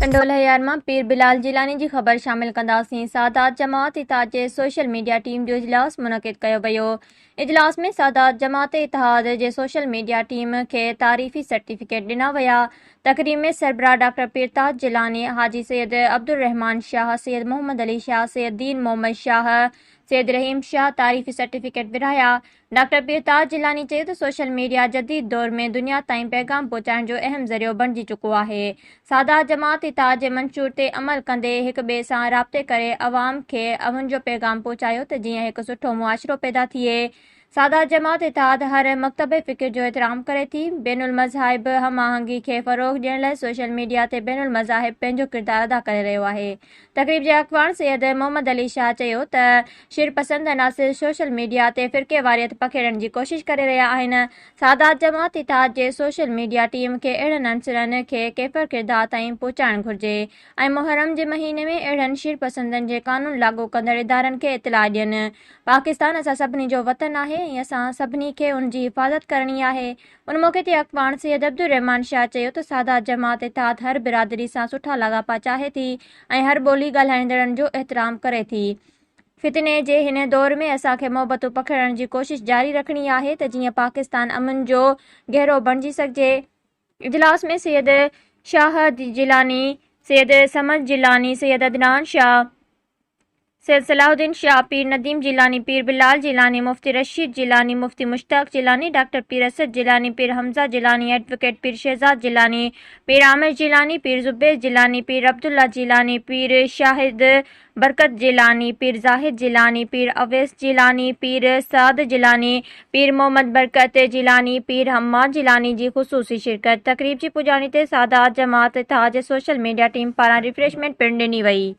टंडोल here मां पीर बिलाल जिलानी जी ख़बर शामिल कंदासीं। सादात जमात इत्तेहाद जे सोशल मीडिया टीम जो इजलास मुनक़िद कयो वियो। इजलास में सादात जमात इत्तेहाद जे सोशल मीडिया टीम खे तारीफ़ी सर्टिफिकेट ॾिना विया। तक़रीब में सरबराह डॉक्टर पीरताज जिलानी, हाजी सैयद अब्दुल रहमान शाह, सैयद मोहम्मद अली शाह, सैयद दीन मोहम्मद शाह, सैयद रहीम शाह तारीफ़ी सर्टिफिकेट विरहाया। डॉक्टर पीरताज जिलानी चयो त सोशल मीडिया जदीद दौर में दुनिया ताईं पैगाम पहुचाइण जो अहम ज़रियो बणिजी चुको आहे। सादात जमात इत्तेहाद जे मंशूर ते अमल कंदे हिक ॿिए सां राब्ते करे अवाम खे हुनजो पैगाम पहुचायो त जीअं हिकु सुठो मुआशिरो पैदा थिए। सादात जमात इत्तेहाद हर मकतब फ़िक्र जो एहतराम करे थी। बैनुल मज़ाहिब हमाहंगी खे फ़रोग़ ॾियण लाइ सोशल मीडिया ते बैनुल मज़ाहिब पंहिंजो किरदारु अदा करे रहियो आहे। तक़रीब जे अॻवान सैयद मोहम्मद अली शाह चयो त शिरपसंद अनासिर सोशल मीडिया ते फ़िरक़ेवारियत पखेड़ण जी कोशिश करे रहिया आहिनि। सादात जमात इत्तेहाद जे सोशल मीडिया टीम खे अहिड़नि अंसरनि खे केफ़र किरदार ताईं पहुचाइणु घुरिजे ऐं मुहर्रम जे महीने में अहिड़नि शिरपसंदनि जे क़ानून लागू कंदड़ इदारनि खे इतलाह ॾियनि। पाकिस्तान असां सभिनी जो वतन आहे ऐं असां सभिनी खे उन जी हिफ़ाज़त करणी आहे। उन मौक़े ते अॻवान सैयद अब्दुल रहमान शाह चयो त सादात जमात इत्तेहाद हर बिरादरी सां सुठा लाॻापा चाहे थी ऐं हर ॿोली ॻाल्हाईंदड़नि जो एहतराम करे थी। फितने जे हिन दौर में असांखे मोहबतूं पखेड़ण जी कोशिश जारी रखणी आहे त जीअं पाकिस्तान अमन जो गहरो बणिजी सघिजे। इजलास में सैयद शाह जिलानी, सैयद समद जिलानी, सैयद अदनान शाह, सैयद सलाहुद्दीन शाह, पीर नदीम जिलानी, पीर बिलाल जिलानी, मुफ्ती रशीद जिलानी, मुफ्ती मुश्ताक जिलानी, डॉक्टर पीर असद जिलानी, पीर हमजा जिलानी, एडवोकेट पीर शहजाद जिलानी, पीर आमिर जिलानी, पीर जुबैर जिलानी, पीर अब्दुल्ला जिलानी, पीर शाहिद बरकत जिलानी, पीर जाहिद जिलानी, पीर अवैस जिलानी, पीर साद जिलानी, पीर मोहम्मद बरकत जिलानी, पीर हम्माद जिलानी जी ख़ुसूसी शिरकत। तक़रीब जी पुॼाणी ते सादात जमात इत्तेहाद जे सोशल मीडिया टीम पारां रिफ्रेशमेंट पिणु ॾिनी वई।